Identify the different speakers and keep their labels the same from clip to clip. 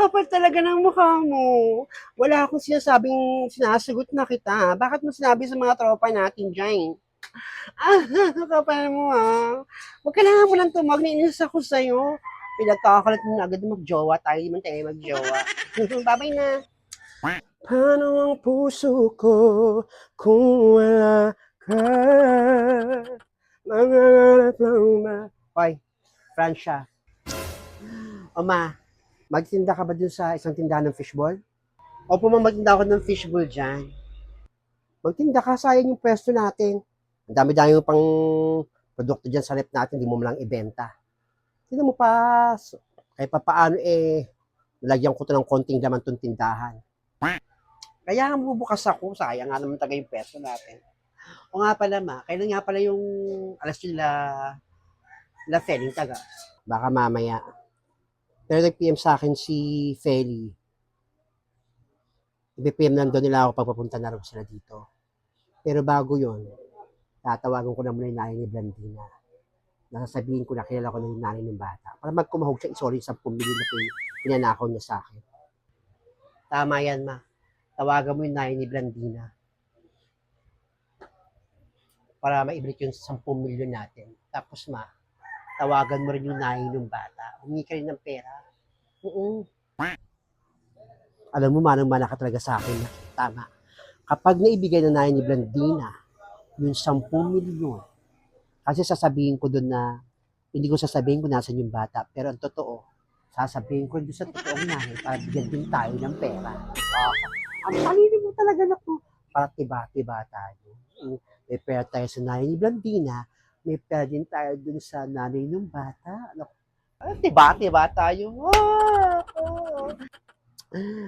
Speaker 1: kapal talaga ng mukha mo. Wala akong sinasabing sinasagot na kita. Bakit mo sinabi sa mga tropa natin diyan? Ah, kapal mo ah. Huwag ka na mo lang tumawag, nainis ako sa'yo. Pinagkakalat mo na agad mag-jowa tayo, di man tayo mag-jowa. Babay na. Paano ang puso ko kung wala ka? Mangarap lang ba? Hoy, Francia. O ma, magtinda ka ba dun sa isang tindahan ng fishball? Opo ma, magtinda ako ng fishball dyan. Magtinda ka, sayang yung pwesto natin. Ang dami-dami mo pang produkto dyan sa rep natin, hindi mo lang ibenta. Tignan mo pa, kahit pa paano nalagyan ko to ng konting laman tong tindahan. Kaya nga bubukas ako, sayang nga naman taga yung pwesto natin. O nga pala ma, kailan nga pala yung alas nila Feling taga? Baka mamaya. Pero nag-PM sa akin si Feli. I-PM lang doon nila ako pagpapunta na rin sila dito. Pero bago yon, tatawagan ko na muna yung nanay ni Blandina. Nasasabihin ko na kilala ko na yung nanay ng bata. Para magkumahog siya, sorry, 10 milyon na pinanakaw niya sa akin. Tama yan, ma. Tawagan mo yung nanay ni Blandina. Para maibalik yung 10 milyon natin. Tapos, ma, tawagan mo rin yung nanay ng bata. Humingi ka rin ng pera. Alam mo, manang-mana ka talaga sa akin. Tama. Kapag naibigay na nanay ni Blandina, yung 10 milyon, kasi sasabihin ko doon na, hindi ko sasabihin kung nasan yung bata, pero ang totoo, sasabihin ko doon sa totoong nanay para bigyan din tayo ng pera. Ang talino mo talaga na po. Para tiba-tiba tayo. May pera tayo sa nanay ni Blandina, may pera din tayo doon sa nanay ng bata. Tiba-tiba tayo.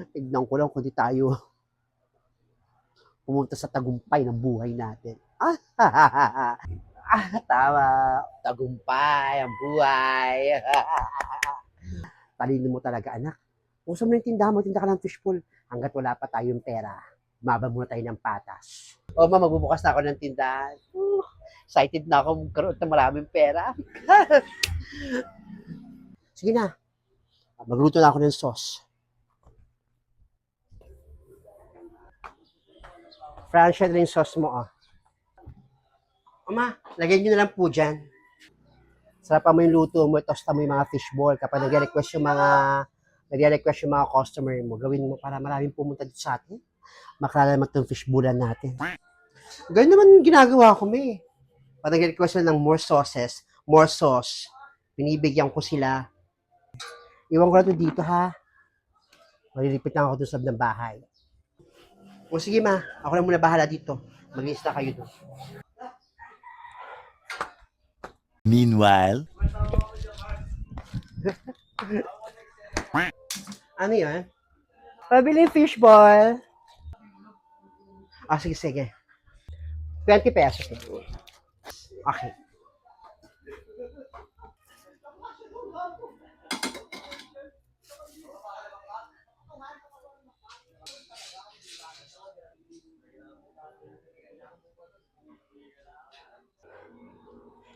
Speaker 1: Tignan ko lang kung di tayo pumunta sa tagumpay ng buhay natin. Tama. Tagumpay ang buhay. Talino mo talaga, anak. Kung mo yung tindahan mo, tinda ka ng fishbowl. Hanggat wala pa tayong pera, maba muna tayo ng patas. O ma, magbubukas na ako ng tindahan. Excited na ako magkaroon ng maraming pera. Sige na. Magluto na ako ng sauce. Francia rin sauce mo, oh. Oma, lagyan nyo na lang po dyan. Sarapan mo yung luto mo, tosta mo yung mga fishball. Kapag nag-request yung mga customer mo, gawin mo para maraming pumunta dito sa atin. Makalala naman itong fishballan natin. Ganyan naman ginagawa ko, may. Pag nag-request na ng more sauce, binibigyan ko sila. Iwan ko na ito dito, ha? Malilipit lang ako doon sa ng bahay. O sige ma, ako na muna bahala dito. Mag-iis na kayo doon.
Speaker 2: Meanwhile,
Speaker 1: Ano yan? Pabiling fishball. Sige. 20 pesos. Okay.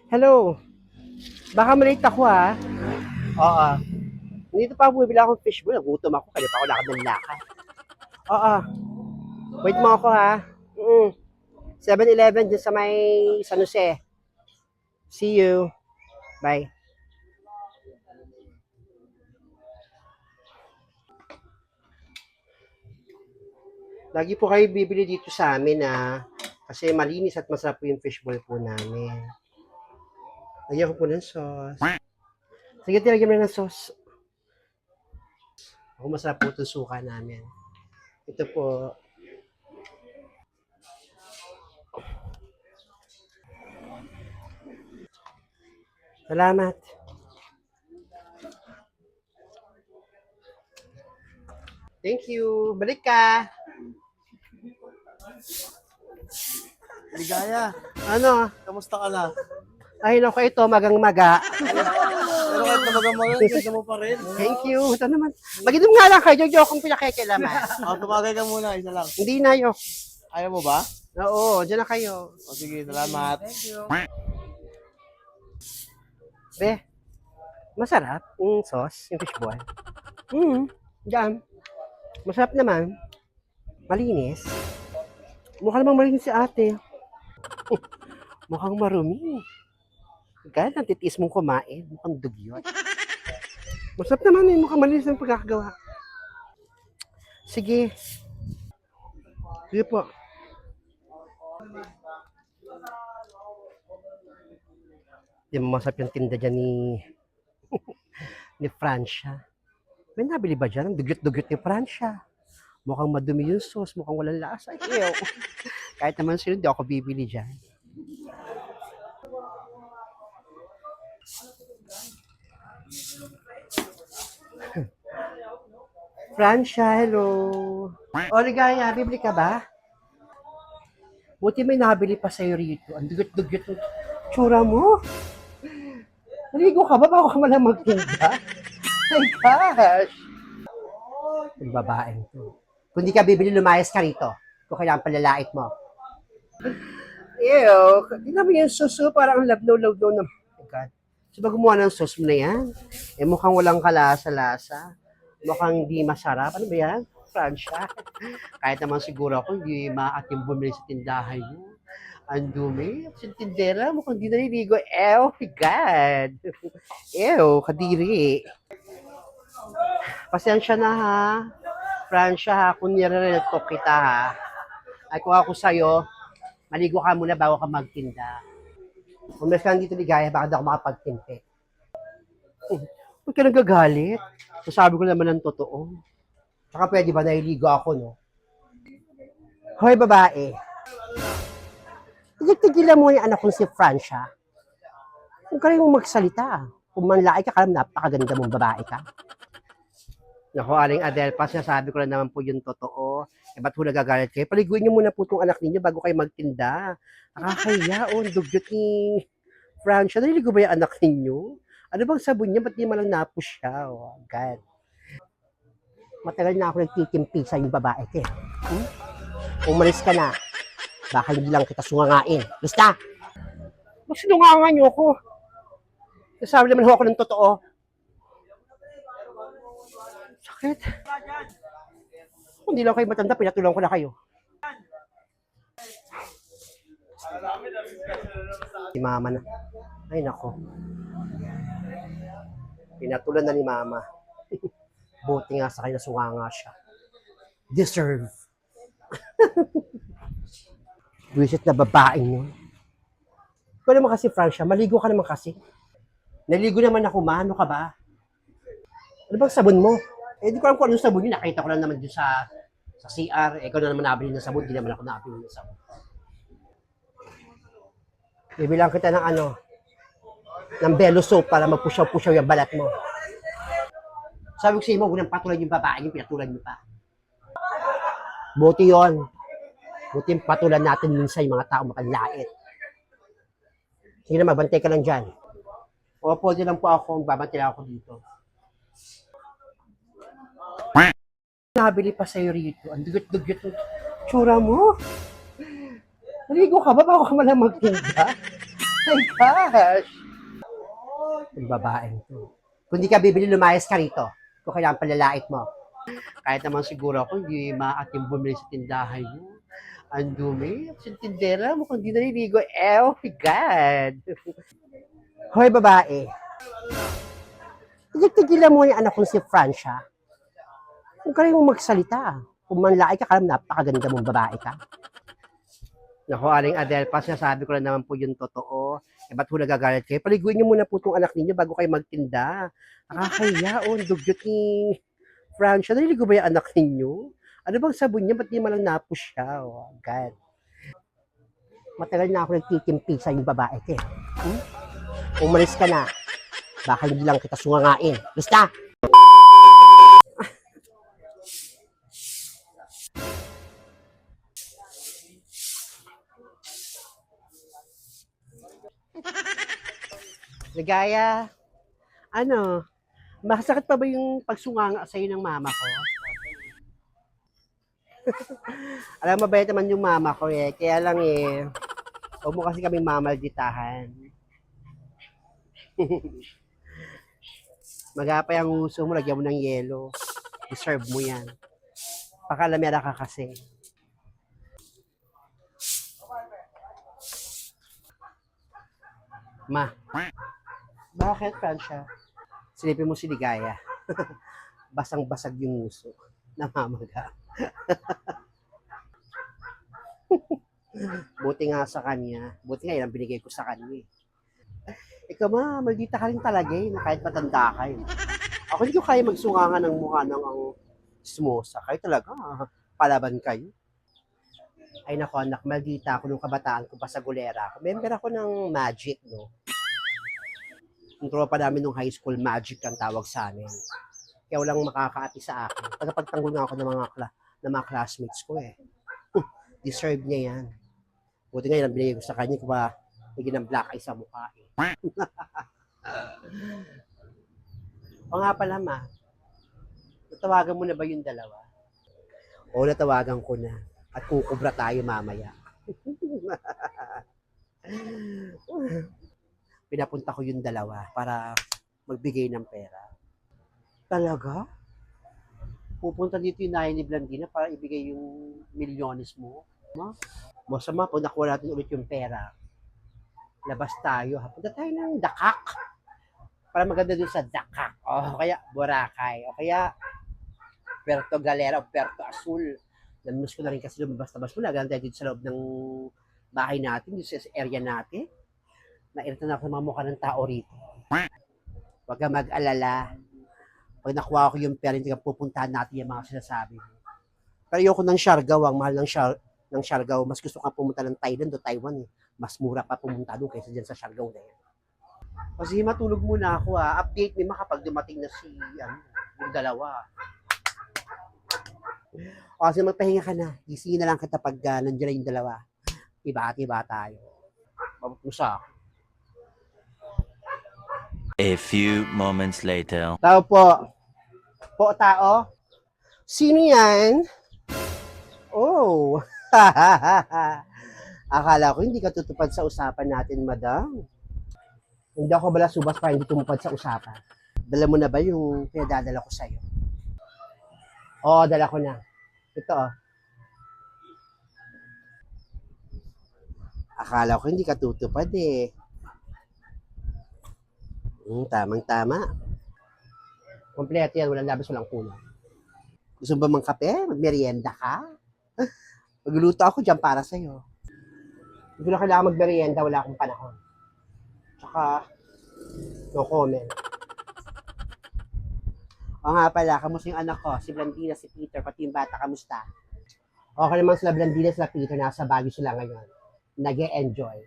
Speaker 1: Hello. Baka malate ako ha. Oo. Dito pa bumibili akong fishbowl. Nagutom ako. Kaya pa ako lakad ng lakad. Oo. Wait mo ako ha. 7-Eleven dyan sa may San Jose. See you. Bye. Lagi po kayo bibili dito sa amin kasi malinis at masarap po yung fishbowl po namin. Lagyan ko po ng sauce. Sige, tilagyan mo ng sauce. Ako masarap po itong suka namin. Ito po. Salamat. Thank you. Balik ka.
Speaker 3: Ligaya,
Speaker 1: Ano?
Speaker 3: kamusta ka na?
Speaker 1: Ay, naku, ito, magang-maga.
Speaker 3: Pero kahit na magamagalan, ganda mo pa rin.
Speaker 1: Thank you. Ito naman. Mag-inom nga lang kayo. Joke kong pinakikilaman.
Speaker 3: Tumagay ka muna, isa lang.
Speaker 1: Hindi na yun.
Speaker 3: Ayaw mo ba?
Speaker 1: Oo, dyan na kayo.
Speaker 3: Sige, salamat.
Speaker 1: Be, masarap yung sauce, yung fishball. Diyan. Masarap naman. Malinis. Mukha namang malinis si ate. Mukhang marumi. Kaya nang titiis mong kumain. Mukhang dugyot. Masarap naman eh. Mukhang malinis ang pagkakagawa. Sige. Sige po. Di mo masarap yung tinda dyan ni Francia. May nabili ba dyan? Ang dugyot-dugyot ni Francia. Mukhang madumi yung sauce. Mukhang walang lasa. Ew. Kahit naman sino, di ako bibili dyan. Francia, hello. O, Ligaya, bibili ka ba? Buti may nabili pa sa'yo rito. Ang dugyot-dugyot ng tsura mo. Naligo ka ba bago ka malang magtinda? My gosh! Yung babaeng to. Kung di ka bibili, lumayas ka rito. Kung kailangan palalait mo. Ew, tingnan mo yung suso, parang ang labnaw-labnaw na. Oh my God. So ba gumawa ng sauce mo na yan? Eh mukhang walang kalasa-lasa. Mukhang hindi masarap. Ano ba yan? Francia. Kahit naman siguro ako, hindi maating bumili sa tindahan niyo. Ang dumi. Sa tindera, mukhang di naliligo. Oh my God. Ew, kadiri. Pasensya na ha. Francia ha, kung nire-relato kita ha. Ay kung ako sa'yo, maligo ka muna bago ka magtinda. Kung mas ka dito Ligaya, baka daw ako makapagtimpe. Huwag ka nagagalit. Sasabi ko naman ng totoo. Tsaka pwede ba nahiligo ako, no? Hoy, babae. Tigil-tigilan mo yung anak kong si Francia. Kung ka rin mong magsalita. Kung manlaay ka, kalam napakaganda mong babae ka. Naku, Aling Adelpa, sinasabi ko lang naman po yung totoo. Eh, ba't ho nagagalit kayo? Paliguin niyo muna po itong anak ninyo bago kayo magtinda. Nakakaya, ang dugyot ni Francia. Naliligo ba yung anak ninyo? Ano bang sabon niya? Ba't di malang napush siya? Oh, God. Matagal na ako nagtitimpi sa yung babae ko. Umalis ka na. Baka hindi lang kita sungangain. Basta! Mas sinungangan niyo ako. Nasabi naman ho ako ng totoo. Sakit. Kung hindi lang kayo matanda, pinatulong ko na kayo. Si mama na. Ay, nako. Pinatulan na ni mama. Buti nga sa kanya, sunganga siya. Deserve. Wisit na babaeng yun. Ikaw naman kasi, Francia, maligo ka naman kasi. Naligo naman ako, mano ka ba? Ano bang sabon mo? Eh, di ko alam kung anong sabon yun. Nakita ko lang naman dun sa CR. Ikaw na naman nabili ng sabon. Di naman ako nabili ng sabon. Bibilang kita ng ng Belo soap para magpusyaw-pusyaw yung balat mo. Sabi ko sa iyo, huwag nang patulan yung babae yung pinatulan niyo pa. Buti yun. Buti yung patulan natin minsan yung mga tao makanlait. Sige na, magbantay ka lang dyan. O, pwede lang po ako, babantay lang ako dito. Nabili pa sa'yo rito. Ang dugyot-dugyot ng tsura mo. Naligo ka ba bago ka malang magtinda? My gosh! Yung babaeng to. Kung di ka bibili, lumayas ka rito. Kung kailangan palalait mo. Kahit naman siguro ako, hindi maating bumili sa tindahan niyo. Ang dumi. Sa tindera, mukhang di naliligo. Oh my God! Hoy, babae. Tigil-tigilan mo yung anak kong si Francia. Kung ka rin mong magsalita. Kung manlaay ka, kalam napakaganda mong babae ka. Naku, Aling Adelpa, sinasabi ko lang naman po yung totoo. Eh, ba't ho nagagalit kayo? Paliguin niyo muna po itong anak ninyo bago kayo magtinda. Nakakaya, ang dugyot ni Francia. Naliligo ba yung anak ninyo? Ano bang sabon niya? Ba't di malang napush siya? Oh, God. Matagal na ako nagtitimpi sa yung babae ko. Umalis ka na. Baka hindi lang kita sungangain. Basta! Ligaya, masakit pa ba yung pagsunganga sa'yo ng mama ko? Alam, mabait naman yung mama ko eh. Kaya lang eh, huwag mo kasi kaming mamalditahan. Magapay ang uso mo, lagyan mo ng yelo. Deserve mo yan. Pakalamera ka kasi. Ma, bakit, Francia? Silipin mo si Ligaya. Basang-basag yung uso. Namamaga. Buti nga sa kanya. Buti nga yan ang binigay ko sa kanya. Ikaw ma, maldita ka rin talaga eh, na kahit matanda ka eh. Ako hindi ko kaya magsungangan ng mukha ng ang smosa. Kayo talaga, palaban kayo. Ay nako anak, maldita ako nung kabataan ko pa sa gulera. Member ako ng Magic, no? Yung tropa namin nung high school, Magic ang tawag sa amin. Kaya walang makakaati sa akin. Tagapagtanggol nga ako ng mga classmates ko eh. Deserve niya yan. Buti nga yan ang binigay ko sa kanya kung ba bigyan ng black eye sa mukha eh. O nga pala ma, natawagan mo na ba yung dalawa? O natawagan ko na at kukubra tayo mamaya. Pinapunta ko yung dalawa para magbigay ng pera. Talaga? Pupunta dito yung nahin ni Blandina para ibigay yung milyones mo? Ma? Masama po, nakuha natin ulit yung pera. Labas tayo. Punta tayo ng Dakak. Para maganda dun sa Dakak. O kaya Boracay. O kaya Puerto Galera o Puerto Azul. Namiss ko na rin kasi lumabas-labas mo. Naganda tayo dito sa loob ng bahay natin, dito sa area natin. Nairita na ako sa mga mukha ng tao rito. Huwag ka mag-alala. Pag nakuha ko yung pera, hindi ka pupuntahan natin yung mga sinasabi mo. Pero ayoko ng Siargao, ang mahal ng Siargao. Mas gusto ka pumunta ng Thailand o Taiwan eh. Mas mura pa pumunta doon kaysa dyan sa Siargao na yan. Kasi matulog muna ako ha. Update me kapag dumating na si yung dalawa. O kasi magpahinga ka na. Gisingin na lang kita pag nandiyan na yung dalawa. Iba tayo. Babot mo sa akin.
Speaker 2: A few moments later.
Speaker 1: Tao po. Po, tao? Sino yan? Oh. Akala ko hindi ka tutupad sa usapan natin, madam. Hindi ako balasubas pa hindi tumupad sa usapan. Dala mo na ba yung pinadadala ko sa'yo? Oo, dala ko na. Ito oh. Akala ko hindi ka tutupad eh. Tamang-tama. Kompleto yan, walang labis, walang kulang. Gusto mo ba mang kape? Magmerienda ka? Magluluto ako dyan para sa'yo. Hindi ko na kailangan magmerienda, wala akong panahon. Tsaka, no comment. O nga pala, kamusta yung anak ko? Si Blandina, si Peter, pati yung bata, kamusta? Okay naman sila Blandina, sila Peter, nasa Baguio sila ngayon. Nag-e-enjoy.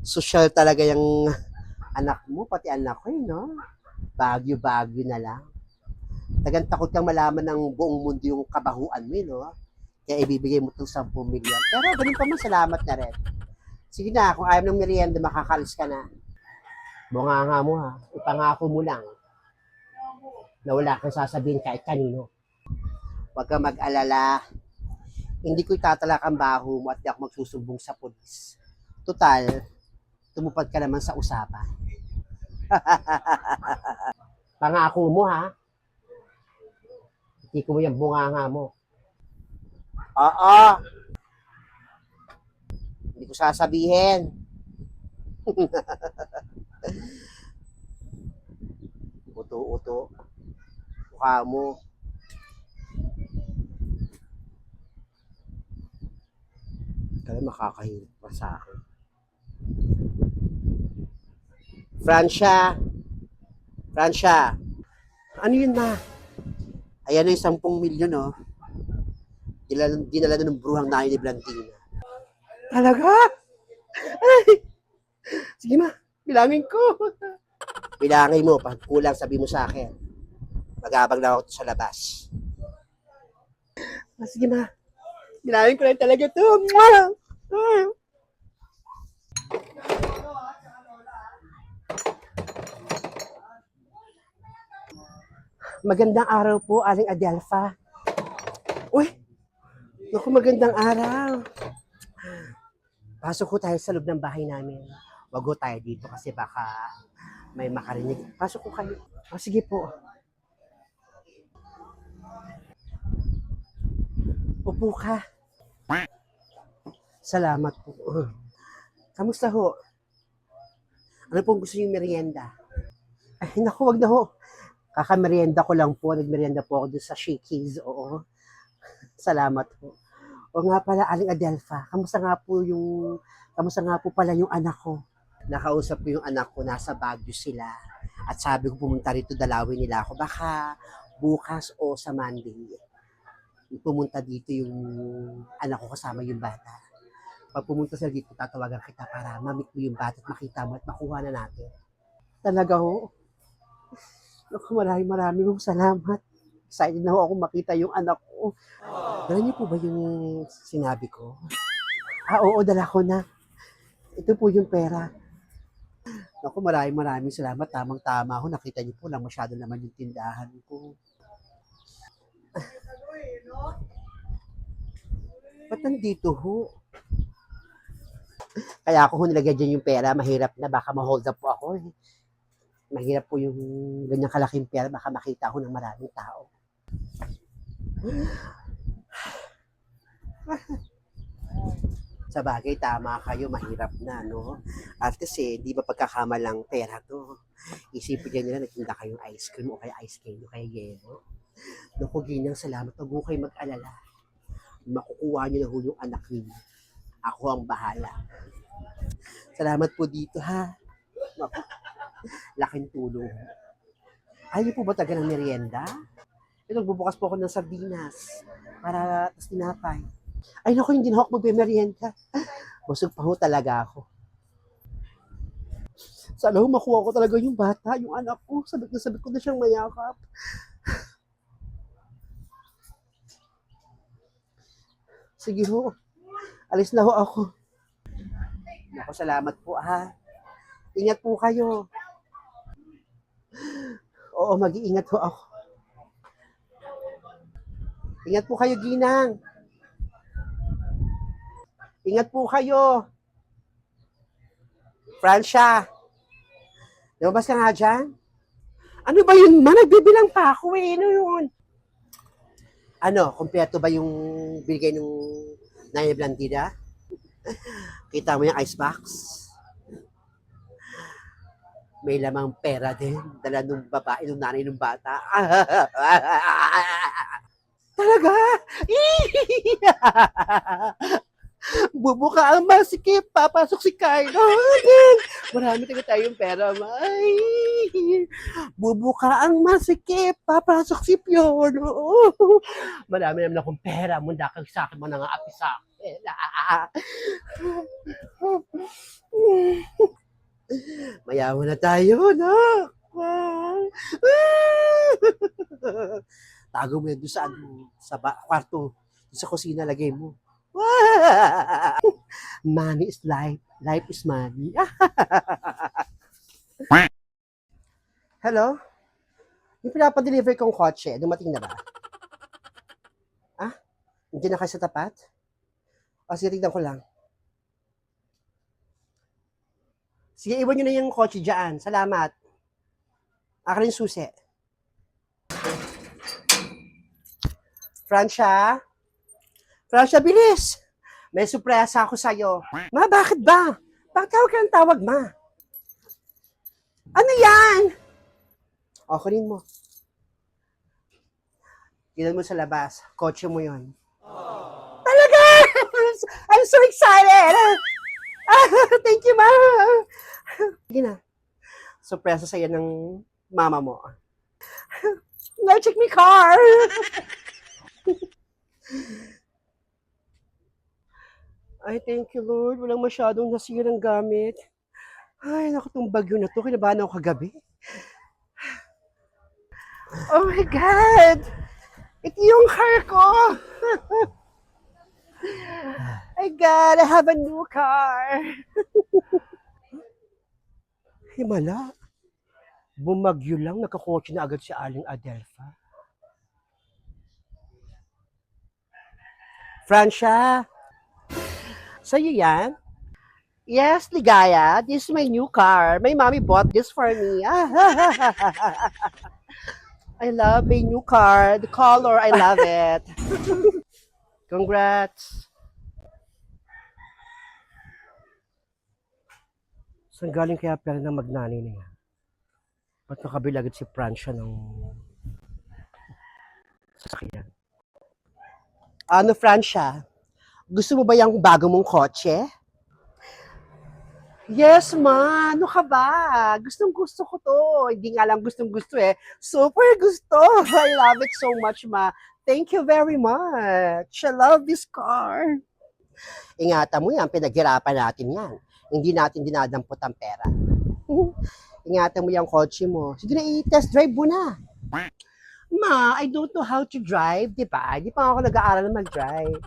Speaker 1: Social talaga yung anak mo, pati anak ko no? Baguio na lang. Tagang takot kang malaman ng buong mundo yung kabahuan mo, no? Kaya ibibigay mo itong 10 milyon. Pero ganun pa man, salamat na rin. Sige na, kung ayaw ng merienda, makakalis ka na. Bunganga mo ha. Ipangako mo lang na wala kang sasabihin kahit kanino. Huwag kang mag-alala. Hindi ko itatalak ang baho mo at di ako magsusumbong sa pulis. Total, tumupad ka naman sa usapan. Pangako mo ha. Hindi ko mo yung bunganga mo. Oo. Hindi ko sasabihin. Uto-uto. Mukha mo. Kaya makakahirap pa sa akin. Francia. Ano yun na? Ayan na yung 10 milyon, oh. Dinala na ng bruhang nahin ni Blandina. Talaga? Ay! Sige ma, bilangin ko. Bilangin mo, pag kulang sabi mo sa akin. Mag-aabang na ako sa labas. Sige ma, bilangin ko lang talaga ito. Magandang araw po, Aling Adelpha. Uy, naku, magandang araw. Pasok ko tayo sa loob ng bahay namin. Wag ko tayo dito kasi baka may makarinig. Pasok ko kayo. Sige po. Upo ka. Salamat po. Kamusta ho? Ano pong gusto niyong merienda? Ay, naku, wag na ho. Kakamerienda ko lang po. Nagmerienda po ako doon sa Shakey's. Oo. Salamat po. O nga pala, Aling Adelpha, kamusta nga po pala yung anak ko? Nakausap ko yung anak ko, nasa Baguio sila. At sabi ko pumunta rito, dalawin nila ako. Baka bukas o sa Monday. Pumunta dito yung anak ko kasama yung bata. Pag pumunta sila dito, tatawagan kita para mamit mo yung bata at makita mo at makuha na natin. Talaga ho. Naku, maraming salamat. Excited na ho ako makita yung anak ko. Dala niyo po ba yung sinabi ko? Oo, dala ko na. Ito po yung pera. Naku, maraming salamat. Tamang-tama ho. Nakita niyo po lang masyado naman yung tindahan ko. Ba't nandito ho? Kaya ako ho nilagay dyan yung pera. Mahirap na. Baka ma-hold up po ako. Mahirap po yung ganyang kalaking pera. Baka makita ako ng maraming tao. Sa bagay, tama kayo, mahirap na, no? At kasi, di ba pagkakamalang pera to? Isipin niya nila, nagtinda kayong ice cream o kaya ice cream o kaya yelo. Naku, Ginang, salamat. Huwag mo kayo mag-alala. Makukuha niyo na ho yung anak niyo. Ako ang bahala. Salamat po dito, ha? Naku, laking tulong. Ayaw po ba taga ng merienda? Ito, bubukas po ako ng sardinas para tas tinapay. Ay naku, hindi na ako magbe-merienda. Busog pa ho talaga ako. Sana ho makuha ko talaga yung bata, yung anak ko. Sabik ko na siyang mayakap. Sige ho, alis na ho ako. Naku, salamat po ha. Ingat po kayo. Oo, mag-iingat ho ako. Ingat po kayo, Ginang. Ingat po kayo. Francia. Lumabas ka nga dyan. Ano ba yun, ma? Nagbibilang pa ako eh. Ano yun? Ano, kumpleto ba yung bigay nung Naya Blandida? Kita mo yung icebox? May lamang pera din. Dala nung babae, nung nanay nung bata. Talaga? Bubuka ang masikip, papasok si Kylo. Marami talaga tayong pera, May. Bubuka ang masikip, papasok si Piolo. Marami naman akong pera, munda kang sa akin, mga api sa akin. Mayaman na tayo, no? Tago mo yan doon sa, kwarto, sa kusina, lagay mo. Money is life. Life is money. Hello? Yung pinapadeliver kong kotse, dumating na ba? Hindi na kayo sa tapat? O sige, tignan ko lang. Sige, iwan nyo na yung kotse dyan. Salamat. Akin yung susi. Francia? Francia, bilis! May surpresa ako sa'yo. Ma, bakit ba? Bakit tawag ka ng tawag, ma? Ano yan? O, kunin mo. Tignan mo sa labas. Kotse mo yon. Talaga! I'm so excited! Thank you, ma! Sige na. Surpresa sa'yo ng mama mo. Now check my car! Ay, thank you, Lord. Walang masyadong nasirang gamit. Ay, naku, itong bagyo na to. Kinabahan ako kagabi. Oh my God! Ito yung car ko! My God, I have a new car! Himala. Bumagyo lang, nakakotse na agad si Aling Adelpha. Francia! Sa'yo yan? Yes, Ligaya. This is my new car. My mommy bought this for me. I love my new car. The color, I love it. Congrats! Saan galing kaya pera ng magnani niya? Ba't nakabili agad si Francia ng sasakyan? Ano, Francia? Gusto mo ba yung bago mong kotse? Yes, ma. Ano ka ba? Gustong gusto ko to. Hindi nga lang gustong gusto eh. Super gusto. I love it so much, ma. Thank you very much. I love this car. Ingatan mo yan. Pinaghirapan natin yan. Hindi natin dinadampot ang pera. Ingatan mo yung kotse mo. Sige na, i-test drive mo na. Ma, I don't know how to drive, di ba? Di pa ako nag-aaral na mag-drive.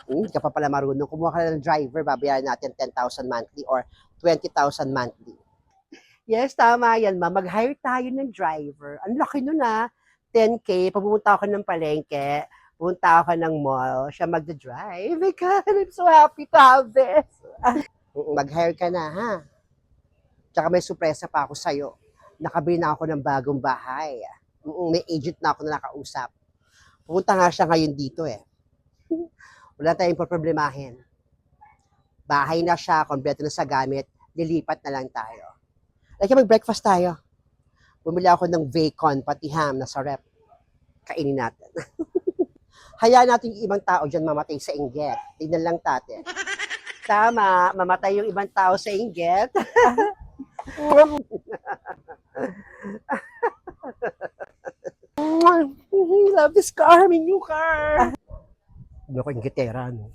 Speaker 1: Hindi ka pa pala marunong. Kumuha ka na ng driver, babayaran natin 10,000 monthly or 20,000 monthly. Yes, tama yan, ma. Mag-hire tayo ng driver. Ang laki nun, 10K. Pag pumunta ako ng palengke, pumunta ako ng mall, siya mag-drive. Oh my God, I'm so happy to have this. Mag-hire ka na, ha? Tsaka may surpresa pa ako sa'yo. Nakabili na ako ng bagong bahay. May agent na ako na nakausap. Pumunta nga siya ngayon dito eh. Wala tayong problemahin. Bahay na siya, kompleto na sa gamit, lilipat na lang tayo. Like mag-breakfast tayo. Bumili ako ng bacon, pati ham na sa rep. Kainin natin. Hayaan natin yung ibang tao dyan mamatay sa inggit. Tignan lang tate. Tama, mamatay yung ibang tao sa inggit. I love this car, my new car. Ano ko yung gitera, no?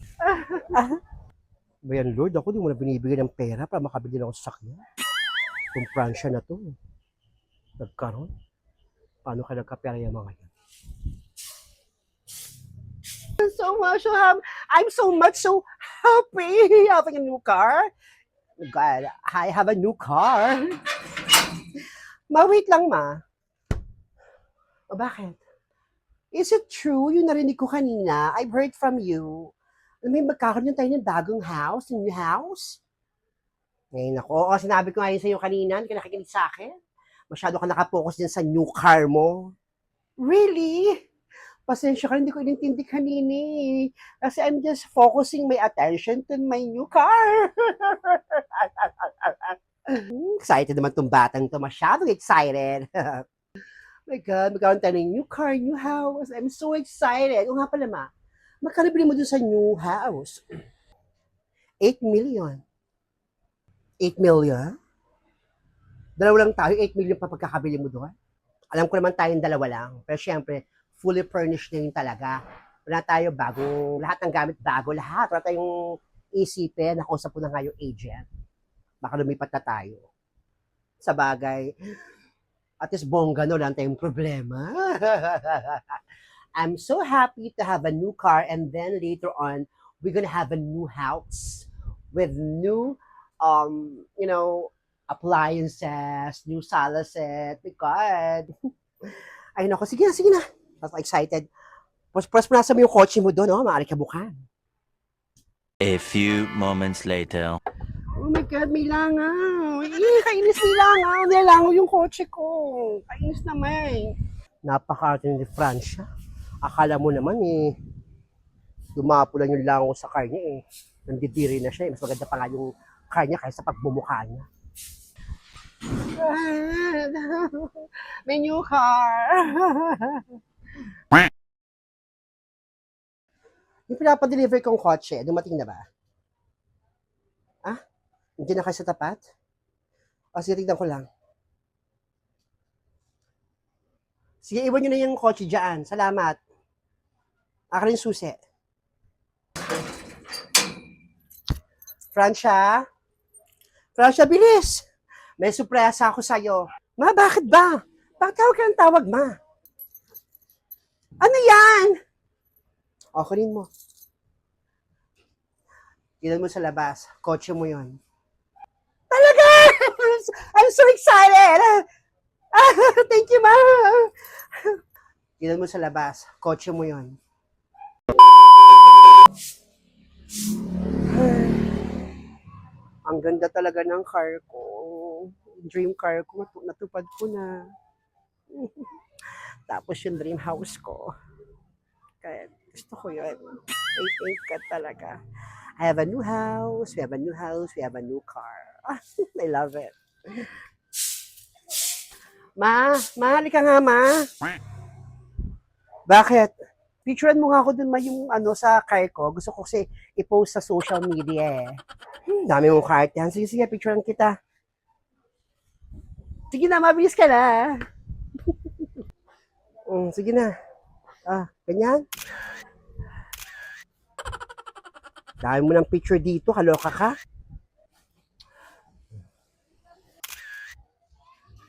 Speaker 1: Bayan, Lord, ako di mo na binibigyan ng pera para makabili ng sasakyan. Itong Francia na to. Nagkaroon. Paano ka nagkapera yung mga yan? I'm so much so happy having a new car. God, I have a new car. Ma-wait lang, ma. O bakit? Is it true? Yung narinig ko kanina, I've heard from you. May magkakaroon tayo ng bagong house, new house. Ngayon ako, sinabi ko nga yun sa'yo kanina, hindi ka nakikinig sa akin. Masyado ka nakapokus din sa new car mo. Really? Pasensya ka, hindi ko inintindi kanina eh. Kasi I'm just focusing my attention to my new car. Excited naman tong batang to. Masyadong excited. My God, magkakaroon tayo ng new car, new house. I'm so excited. O nga pala, ma, magkano bili mo dun sa new house? 8 million. 8 million? Dalawa lang tayo, 8 million pa pagkakabili mo doon? Alam ko naman tayong dalawa lang. Pero syempre, fully furnished na yun talaga. Wala tayo bagong, lahat ng gamit bago, lahat. Wala tayong isipin. Nakausap ko na nga yung agent. Baka lumipat na tayo. Sa bagay, at least bongga no, lang tayong problema. I'm so happy to have a new car and then later on, we're gonna have a new house with new, appliances, new sala set. My God. Ay nako, sige na. I'm excited. Punas mo yung kotse mo doon, no? Maaari ka bukan.
Speaker 2: A few moments later.
Speaker 1: Oh my God, may langaw. Kainis may langaw. Nilangaw yung kotse ko. Kainis naman. Napaka-arte ni Francia. Akala mo naman dumapo lang yung langaw sa car niya Nandidiri na siya Mas maganda pa nga yung car niya kaysa pagbumukha niya. May new car. Yung pinapadeliver kong kotse, dumating na ba? Hindi na kayo sa tapat? O sige, tignan ko lang. Sige, iwan nyo na yung kotse dyan. Salamat. Akin yung susi. Francia? Francia, bilis! May surpresa ako sa'yo. Ma, bakit ba? Bakit tawag ka ng tawag, ma? Ano yan? O, kunin mo. Tignan mo sa labas. Kotse mo yon. Talaga! I'm so excited! Thank you, ma! Tignan mo sa labas. Kotse mo yon. Ang ganda talaga ng car ko. Dream car ko, natupad ko na. Tapos yung dream house ko. Kaya, Gusto ko yun. 8-8 ka talaga. I have a new house, we have a new house, we have a new car. I love it. Mahali ka nga, ma. Bakit? Picturean mo nga ako dun, ma, yung sa car ko. Gusto ko kasi i-post sa social media eh. Dami mong cart yan. Sige, sige, picturean kita. Sige na, mabilis ka na. Sige na. Ganyan. Dami mo ng picture dito, kaloka ka.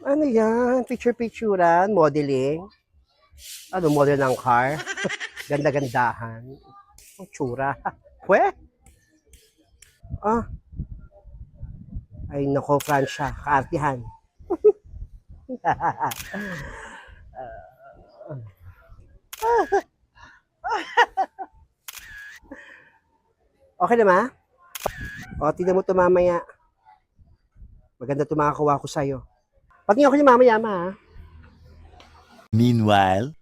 Speaker 1: Ano yan? Picture-picturean, modeling. Ano, model ng car? Ganda-gandahan. Ang tsura. Pwe? Ay, nako, Francia. Kaartihan. Okay na, ma? O, tignan mo ito mamaya. Maganda ito makakuha ko sa'yo. Patingin ako niya mamaya, ma. Ha?
Speaker 2: Meanwhile,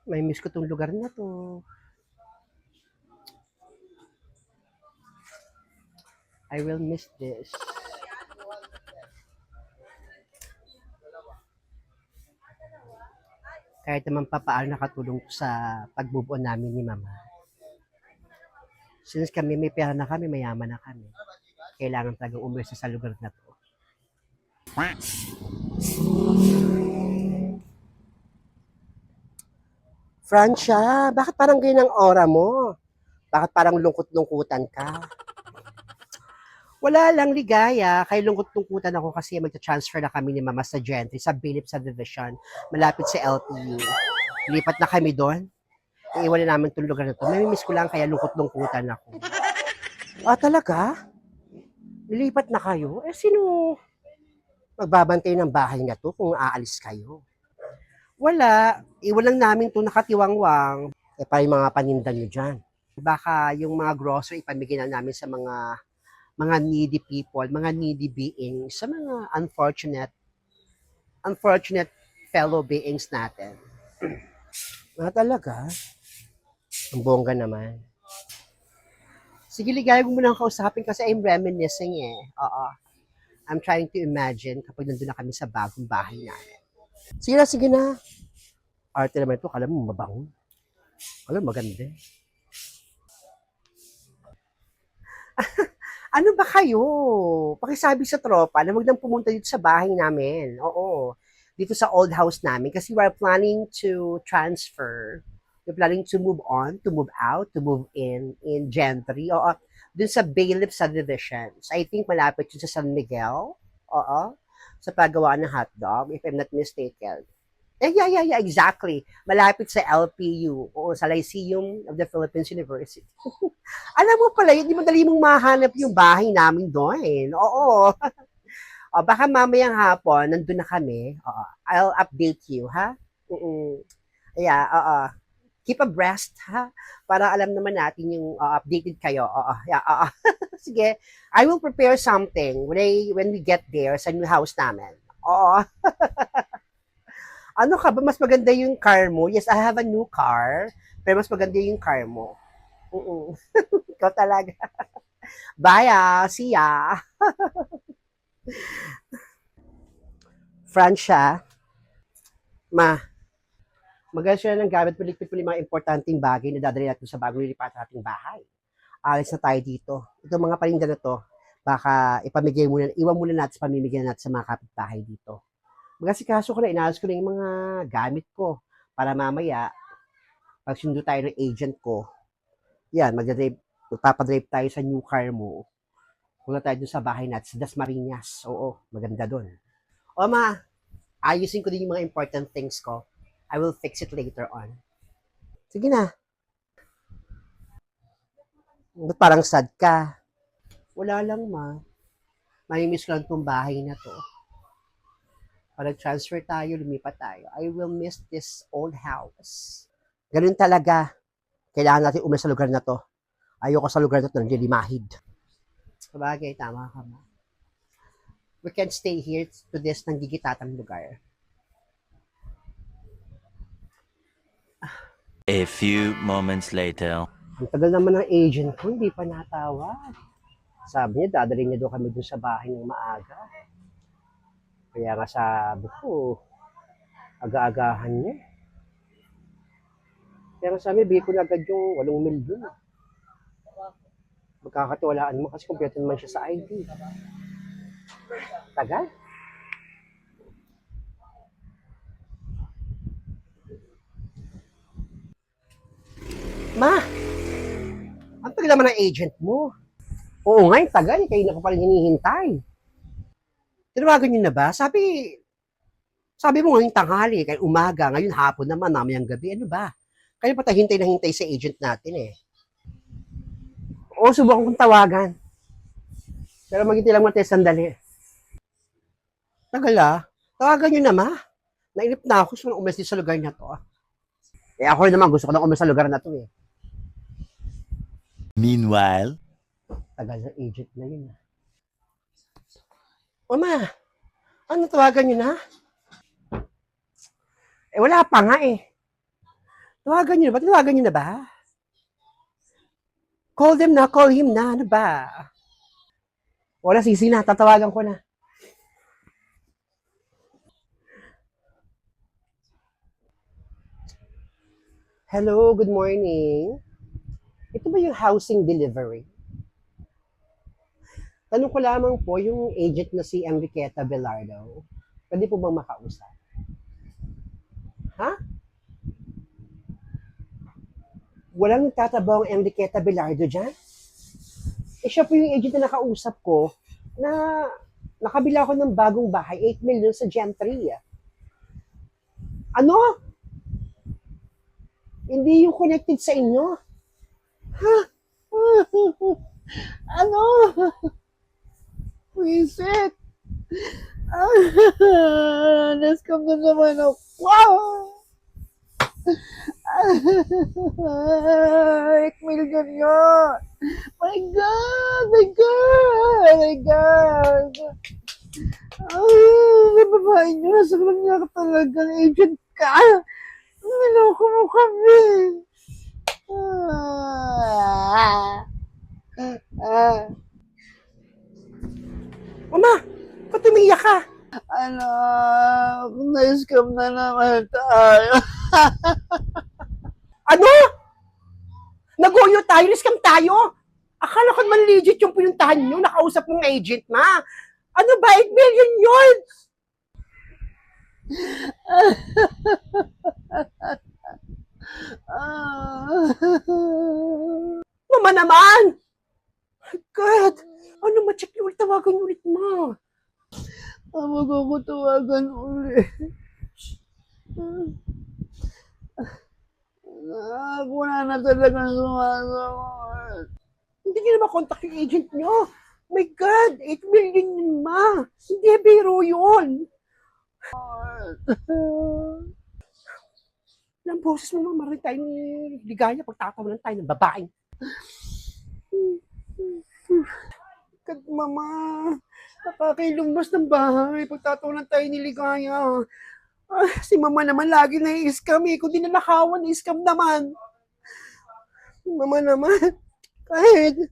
Speaker 1: May miss ko itong lugar na to. I will miss this. Kahit naman pa paano nakatulong sa pagbubuo namin ni Mama. Since kami may pera na kami, mayaman na kami. Kailangan talagang umalis sa lugar na to. Francia, bakit parang ganyan ang aura mo? Bakit parang lungkot-lungkutan ka? Wala lang ligaya, kay lungkot-lungkutan ako kasi magta-transfer na kami ni Mama sa Gentry, sa Philip Subdivision, malapit sa LTU. Lipat na kami doon. Iiwan na namin itong lugar na to. May miss ko lang kaya lungkot-lungkutan ako. Talaga? Lilipat na kayo? Sino magbabantay ng bahay na to kung aalis kayo? Wala. Iwan lang namin to nakatiwangwang. Pa yung mga paninda nyo dyan. Baka yung mga grocery ipamigay na namin sa mga needy people, mga needy beings, sa mga unfortunate fellow beings natin. Talaga? Ang bongga naman. Sige, ligaya mo muna ang kausapin kasi I'm reminiscing eh. Oo. I'm trying to imagine kapag nandun na kami sa bagong bahay namin. Sige na, sige na. Arte naman ito, kala mo mabango. Kala maganda eh. Ano ba kayo? Pakisabi sa tropa na wag nang pumunta dito sa bahay namin. Oo. Dito sa old house namin kasi we're planning to transfer. We're planning to move on, to move out, to move in Gentry. Oo. Dun sa Bailiff Subdivisions. I think malapit yun sa San Miguel. Oo. Sa paggawa ng hotdog, if I'm not mistaken. Yeah, exactly. Malapit sa LPU, o sa Lyceum of the Philippines University. Alam mo pala, hindi madali mong mahanap yung bahay namin doon. Oo. Baka mamayang hapon, nandun na kami. I'll update you, ha? Yeah, keep abreast, ha? Para alam naman natin yung updated kayo. Yeah. Sige, I will prepare something when we get there sa new house namin. Oo. Ano ka ba? Mas maganda yung car mo? Yes, I have a new car. Pero mas maganda yung car mo. Ikaw talaga. Bye, see ya. Francia, maganda siya ng gamit, paligpit mo yung mga importanteng bagay na dadali natin sa bagong lilipat nating bahay. Alis na tayo dito. Itong mga paninda na to, baka iwan muna natin, pamimigyan natin sa mga kapitbahay dito. Magasikaso ko na, inaayos ko na yung mga gamit ko para mamaya, pag sundo tayo ng agent ko, yan, magpapadrive tayo sa new car mo. Punta tayo dun sa bahay natin, sa Dasmariñas. Oo, maganda dun. Ayusin ko din yung mga important things ko. I will fix it later on. Sige na. Ba't parang sad ka? Wala lang, ma. Mamimiss ko lang itong bahay na to. Pag nag-transfer tayo, lumipat tayo, I will miss this old house. Ganun talaga. Kailangan natin umalis sa lugar na to. Ayoko sa lugar na to, nalilimahid. Sabagay, tama ka ma. We can't stay here to this nanggigitatang lugar.
Speaker 2: A few moments later.
Speaker 1: Ang tagal naman ng agent ko, hindi pa natawag. Sabi niya, dadalhin niya doon kami doon sa bahay ng maaga. Kaya nga sabi ko, aga-agahan niya. Kaya nga sabi, bigay ko na agad yung 8 mil doon. Magkakatiwalaan mo kasi kumpleto naman siya sa ID. Tagal. Ma, ang tagal naman ng agent mo. Oo nga, yung tagal. Kayo na ko pala hinihintay. Tinawagan niyo na ba? Sabi mo ngayong tanghali, kaya umaga, ngayon hapon naman, mamayang gabi. Ano ba? Kayo pa tayo hintay na hintay sa agent natin eh. Oo, subukan kong tawagan. Pero maghintay lang natin sandali. Tagal ah. Tawagan niyo na ma. Nainip na ako sa umalis din sa lugar na to. Eh ako rin naman gusto ko na umalis sa lugar na to eh.
Speaker 2: Meanwhile.
Speaker 1: Tagal ng agent na yun. O ma, ano tawagan niyo na? Eh wala pa nga eh. Tawagan niyo na ba? Tawagan niyo na ba? Call them na, call him na. Ano ba? Wala, sisi na. Tatawagan ko na. Hello, good morning. Ito ba yung housing delivery? Tanong ko lamang po yung agent na si Enriqueta Velardo. Pwede po bang makausap? Ha? Walang nagtatrabaho ang Enriqueta Velardo dyan? Eh siya po yung agent na nakausap ko na nakabila ako ng bagong bahay, 8 million sa Gen 3. Ano? Hindi yung connected sa inyo? Ha? Ano? Wisit? Nascam na naman ako. Wow! 8 million yun! My God! My God! My God! May babae nyo. Nasa kanya ka talaga. Agent ka. Niloko mo kami. Mama, ba't umiiyak ka? Anak, na-scam na naman tayo. Ano? Nagoyo tayo? Na-scam tayo? Akala ko man legit yung pinuntahan nyo, nakausap mong agent, ma. Ano ba? 8 million yun? Mama naman! God! Ano ma-check nyo ulit? Tawagan nyo ulit, ma. Tawag ako, tawagan ulit. Wala na talaga sumasagot. Hindi nyo na makontak yung agent nyo. My God! 8 million yun, ma. Hindi biro yun. Ilang boses mo, ma. Marin tayo ni Ligaya. Pagtatawanan tayo ng babaeng. God, mama. Nakakailumbas ng bahay. Pagtatawanan tayo ni Ligaya. Si mama naman lagi na-i-scam eh. Kung di na nakawan, i-scam naman. Mama naman. Kahit